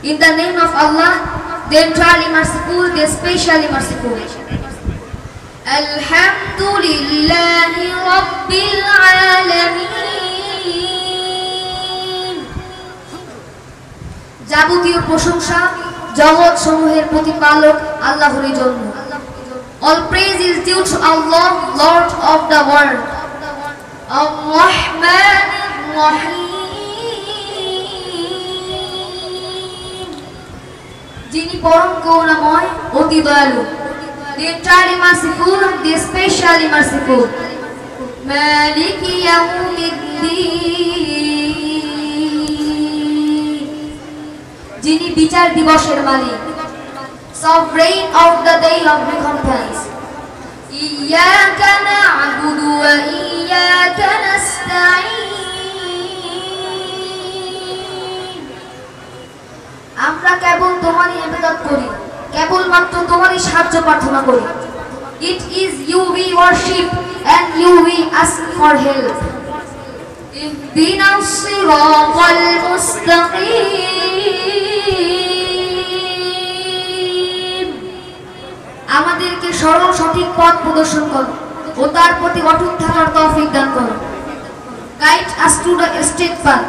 In the name of Allah, the entirely merciful, the especially merciful. Alhamdulillahi Rabbil Alameen. যাবতীয় প্রশংসা জগৎ সমূহের প্রতিপালক আল্লাহরই জন্য। All praise is due to Allah, Lord of the world. Ar-Rahman Ar-Rahim. যিনি পরম করুণাময়, অতি দয়ালু। The entirely merciful, the especially merciful. Maliki Yawmiddin. যিনি বিচার দিবসের মালিক, sovereign of the day of recompense. Iyyaka na'budu wa iyyaka nasta'in. আমরা কেবল তোমারই ইবাদত করি, কেবলমাত্র তোমারই সাহায্য প্রার্থনা করি। It is you we worship and you we ask for help. Ihdinas siratal mustaqim. আমাদেরকে সরল সঠিক পথ প্রদর্শন করো ও তার প্রতি অটুট থাকার তৌফিক দান করো। Guide us to the straight path.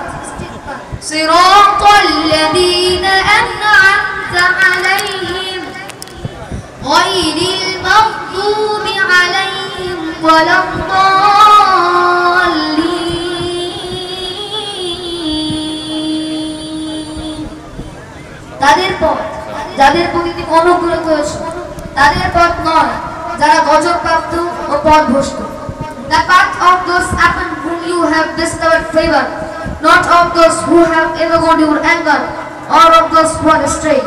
Siratal ladina an'amta alayhim ghayril maghdubi alayhim waladdallin. তাদের পথ যাদের প্রতি তুমি অনুগ্রহ করেছো, তাদের পথ নয় যারা গজবপ্রাপ্ত ও পথভ্রষ্ট। The path of those upon whom you have bestowed favor, not of those who have ever gone your anger, or of those who are astray.